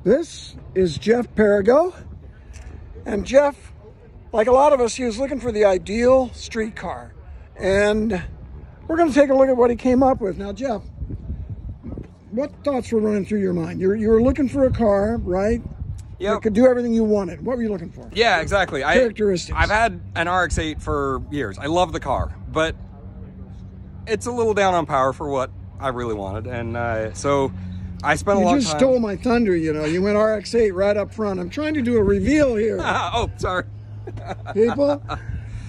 This is Jeff Perigo, and Jeff, like a lot of us, he was looking for the ideal street car, and we're going to take a look at what he came up with. Now, Jeff, what thoughts were running through your mind? You were looking for a car, right? Yeah, that could do everything you wanted. What were you looking for? Yeah, exactly. Characteristics. I've had an RX8 for years. I love the car, but it's a little down on power for what I really wanted, and so I spent a long time. You just stole my thunder, you know. You went RX8 right up front. I'm trying to do a reveal here. Oh, sorry. People.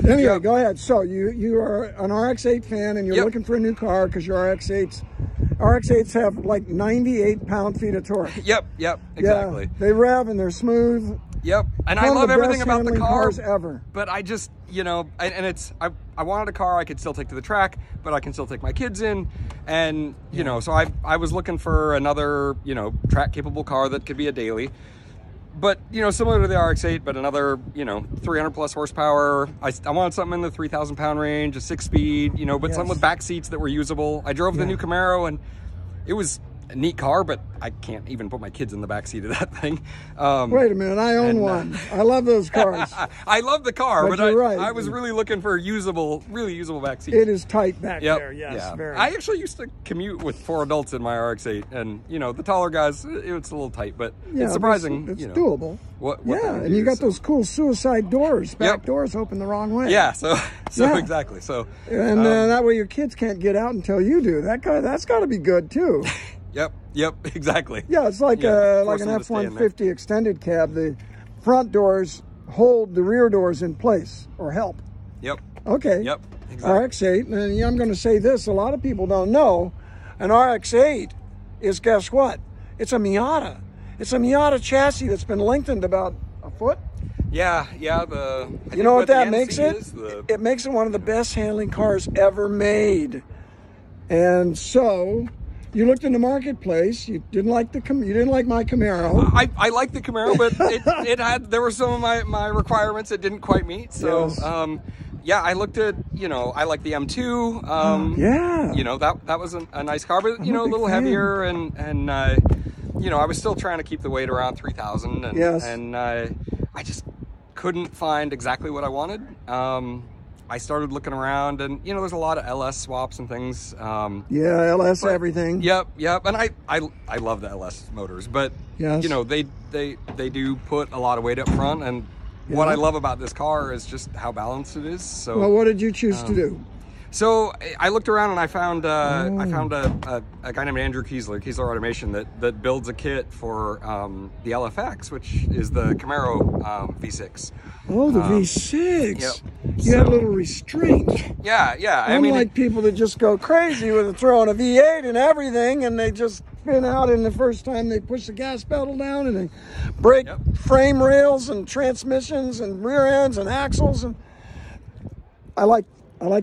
Anyway, Go ahead. So you are an RX8 fan, and you're looking for a new car because your RX8s have like 98 pound-feet of torque. Yep, exactly. Yeah, they rev and they're smooth. Yep, and I love everything about the car. Ever. But I just, you know, and it's, I wanted a car I could still take to the track, but I can still take my kids in, and you know, so I was looking for another, you know, track-capable car that could be a daily. But, you know, similar to the RX-8, but another, you know, 300 plus horsepower. I wanted something in the 3,000 pound range, a 6-speed, you know, but something with back seats that were usable. I drove the new Camaro, and it was a neat car, but I can't even put my kids in the back seat of that thing. Wait a minute, I own one. I love those cars. I love the car, but right. I was really looking for really usable back seats. It is tight back there, yes. Very. I actually used to commute with 4 adults in my RX-8, and you know, the taller guys, it's a little tight, but it's surprising. It's you know, doable. What and you got those cool suicide doors. Back doors open the wrong way. Yeah, so exactly. So and that way your kids can't get out until you do. That's got to be good too. Yep, exactly. Yeah, it's like like an F-150 extended cab. The front doors hold the rear doors in place or help. Yep. Okay. Yep. Exactly. RX-8, and I'm going to say this: a lot of people don't know, an RX-8 is, guess what? It's a Miata. It's a Miata chassis that's been lengthened about a foot. Yeah. You know what that makes it? It makes it one of the best handling cars ever made. And so, you looked in the marketplace. You didn't like my Camaro. I liked the Camaro, but there were some of my requirements it didn't quite meet. So yeah, I looked at, you know, I like the M2. You know, that was a nice car, but you know, a little heavier, and you know, I was still trying to keep the weight around 3,000, and I just couldn't find exactly what I wanted. I started looking around, and you know, there's a lot of LS swaps and things. LS everything. Yep. And I love the LS motors, but you know, they do put a lot of weight up front, and what I love about this car is just how balanced it is. So, well, what did you choose to do? So I looked around, and I found a guy named Andrew Kiesler Automation, that builds a kit for the LFX, which is the Camaro V6. Oh, the V6. Yep. You had a little restraint. Yeah. Unlike people that just go crazy with throwing a V8 and everything, and they just spin out in the first time they push the gas pedal down, and they break frame rails and transmissions and rear ends and axles. And I like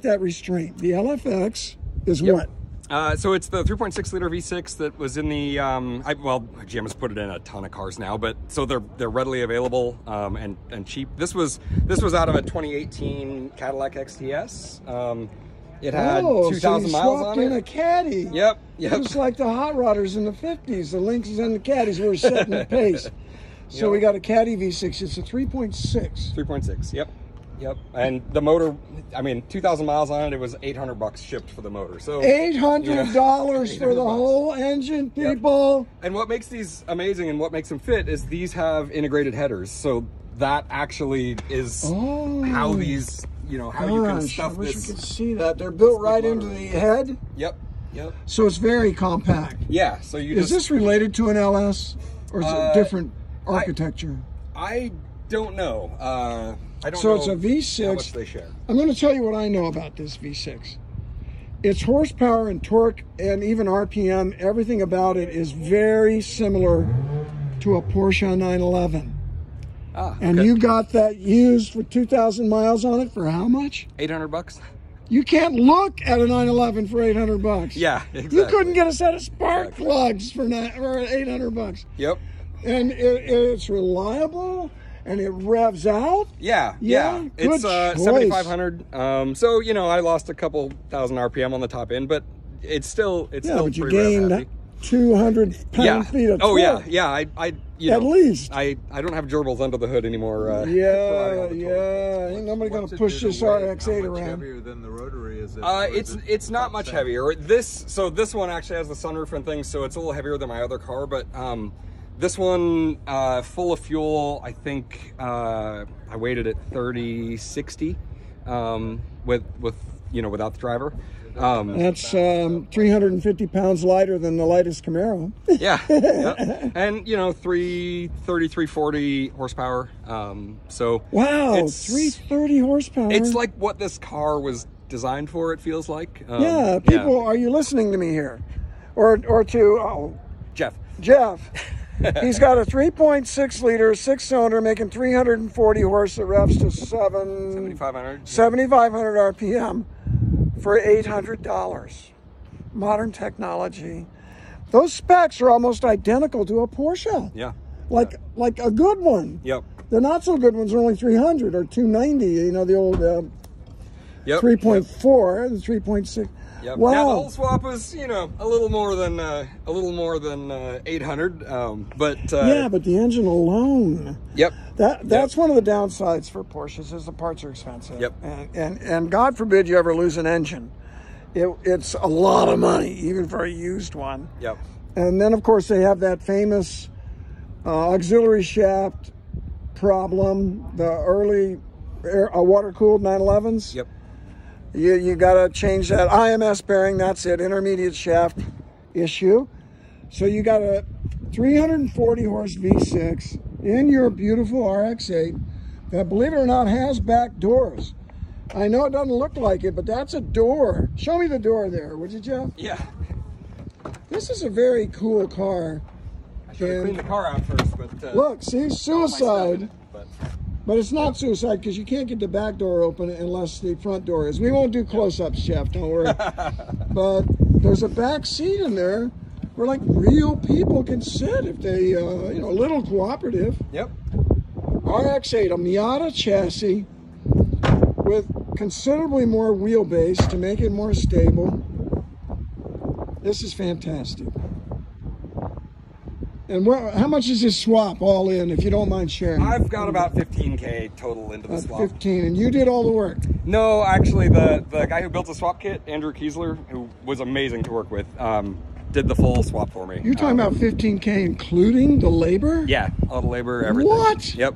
that restraint. The LFX is what? So it's the 3.6 liter V6 that was in the, well, GM has put it in a ton of cars now, but so they're readily available and cheap. This was out of a 2018 Cadillac XTS. It had 2,000 miles on it. In a Caddy. Yep. Just like the hot rodders in the 50s. The Lynxes and the Caddies were setting the pace. So we got a Caddy V6. It's a 3.6. 3.6. Yep, and the motor, I mean, 2,000 miles on it. It was $800 shipped for the motor. So $800 for the whole engine, people. And what makes these amazing and what makes them fit is these have integrated headers. So that actually is how these, you know, how you can stuff this. I wish we could see that. They're built right into the head. Yep. So it's very compact. Yeah. So is this related to an LS, or is it different architecture? I don't know. I don't so know it's a V6. How much they share. I'm going to tell you what I know about this V6. Its horsepower and torque and even RPM, everything about it is very similar to a Porsche 911. And you got that used for 2,000 miles on it for how much? $800. You can't look at a 911 for $800. Yeah, exactly. You couldn't get a set of spark plugs for $800. Yep. And it's reliable. And it revs out? Yeah. It's 7,500. So, you know, I lost a couple thousand RPM on the top end, but it's still but you gained 200-pound feet of torque. Oh yeah, yeah. At least. I don't have gerbils under the hood anymore. Yeah. Ain't nobody gonna push this RX8 around. Heavier than the rotary is it? It's not much heavier. This one actually has the sunroof and things, so it's a little heavier than my other car. But this one, full of fuel, I think I weighed it at 3060 with without the driver. That's 350 pounds lighter than the lightest Camaro. Yeah. And 340 horsepower. So wow, 330 horsepower. It's like what this car was designed for. It feels like. Yeah, people, are you listening to me here, or to Jeff? He's got a 3.6 liter 6-cylinder making 340 horse that revs to 7,500 RPM. For $800. Modern technology. Those specs are almost identical to a Porsche. Yeah. Like a good one. Yep. The not so good ones are only 300 or 290. The old 3.4, the 3.6. Yep. Wow. Now the whole swap was, a little more than 800. But but the engine alone. Yep. That's one of the downsides for Porsches is the parts are expensive. Yep. And God forbid you ever lose an engine. It's a lot of money, even for a used one. Yep. And then of course they have that famous auxiliary shaft problem, the early water-cooled 911s. Yep. You got to change that IMS bearing. That's it, intermediate shaft issue. So you got a 340 horse V6 in your beautiful RX8 that, believe it or not, has back doors. I know it doesn't look like it, but that's a door. Show me the door there, would you, Jeff? Yeah. This is a very cool car. I should have cleaned the car out first, but look, see, suicide. But But it's not suicide because you can't get the back door open unless the front door is. We won't do close-ups, Jeff, don't worry. But there's a back seat in there where like real people can sit if they, a little cooperative. Yep. RX8, a Miata chassis with considerably more wheelbase to make it more stable. This is fantastic. And how much is this swap all in, if you don't mind sharing? I've got about 15K total into the swap. 15, and you did all the work? No, actually, the guy who built the swap kit, Andrew Kiesler, who was amazing to work with, did the full swap for me. You're talking about 15K including the labor? Yeah, all the labor, everything. What? Yep.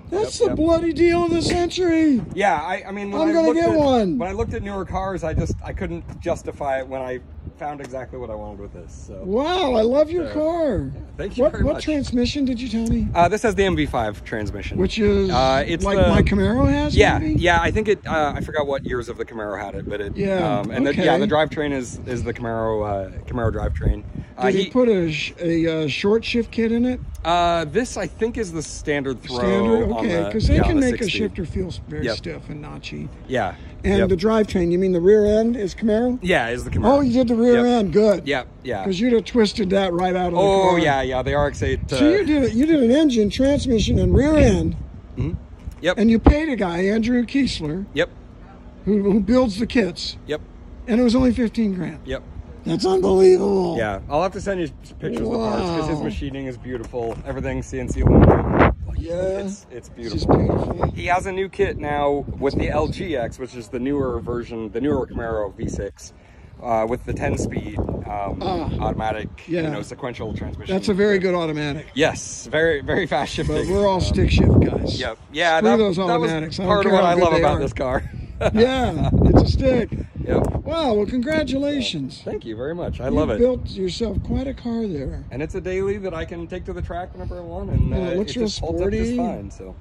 That's the bloody deal of the century. Yeah, I mean, I'm gonna get one. When I looked at newer cars, I couldn't justify it when I found exactly what I wanted with this. So. Wow, I love your car. Yeah, thank you very much. What transmission did you tell me? This has the MV5 transmission, which is it's like my Camaro has. Yeah, maybe? yeah. I think it. I forgot what years of the Camaro had it, but it. Yeah. And the drivetrain is the Camaro drivetrain. Did he put a short shift kit in it? This I think is the standard throw. Standard, okay, because they can make 60. a shifter feel very stiff and notchy. Yeah. And the drivetrain, you mean the rear end is Camaro? Yeah, is the Camaro. Oh, you did the rear end, good. Yep, yeah. Because you'd have twisted that right out of the car. Oh, yeah, the RX8. So you did an engine, transmission, and rear end. Mm-hmm. Yep. And you paid a guy, Andrew Kiesler. Yep. Who builds the kits. Yep. And it was only 15 grand. Yep. That's unbelievable. Yeah, I'll have to send you pictures of the parts because his machining is beautiful. Everything's CNC aluminum. Yeah, it's beautiful. Beautiful. He has a new kit now with the LGX, which is the newer version, the newer Camaro V6, with the 10-speed automatic, sequential transmission. That's a very good automatic. Yes, very, very fast shifting. But we're all stick shift guys. Yep. Yeah, those automatics. That was part of what I love about this car. Yeah, it's a stick. Yep. Wow, well, congratulations. Thank you very much. I love it. You built yourself quite a car there. And it's a daily that I can take to the track whenever I want, and it looks real just holds up just sporty. fine. So.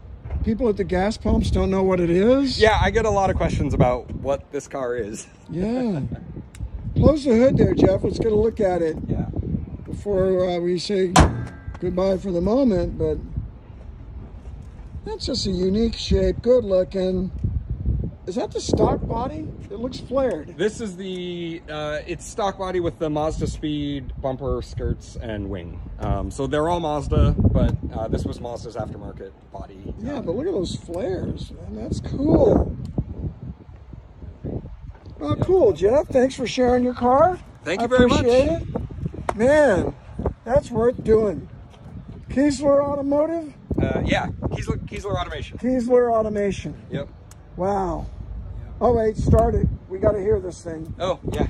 People at the gas pumps don't know what it is. Yeah, I get a lot of questions about what this car is. Yeah. Close the hood there, Jeff. Let's get a look at it. Yeah. Before we say goodbye for the moment, but that's just a unique shape, good looking. Is that the stock body? It looks flared. This is the, it's stock body with the Mazda Speed bumper, skirts, and wing. So they're all Mazda, but this was Mazda's aftermarket body. Yeah, but look at those flares, man. That's cool. Well, cool, Jeff. Thanks for sharing your car. Thank you very much. I appreciate it. Man, that's worth doing. Kiesler Automotive? Yeah, Kiesler Automation. Kiesler Automation. Yep. Wow. Oh wait, start it. We got to hear this thing. Oh yeah.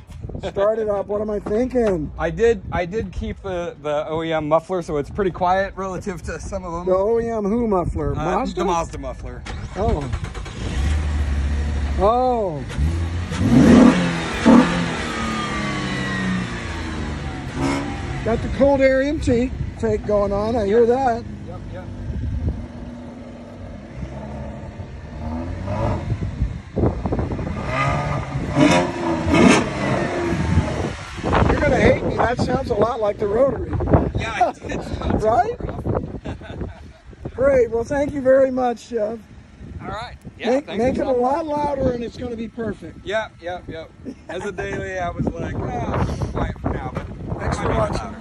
Start it up. What am I thinking? I did keep the OEM muffler, so it's pretty quiet relative to some of them. The OEM who muffler? Mazda? The Mazda muffler. Oh. Oh. Got the cold air intake going on. I hear that. Yep, yep. You're going to hate me. That sounds a lot like the rotary. Yeah, it did. Right? Great. Well, thank you very much, Jeff. All right. Yeah, make it a lot louder and it's going to be perfect. Yep. As a daily, I was like, quiet for now, but Thanks for watching.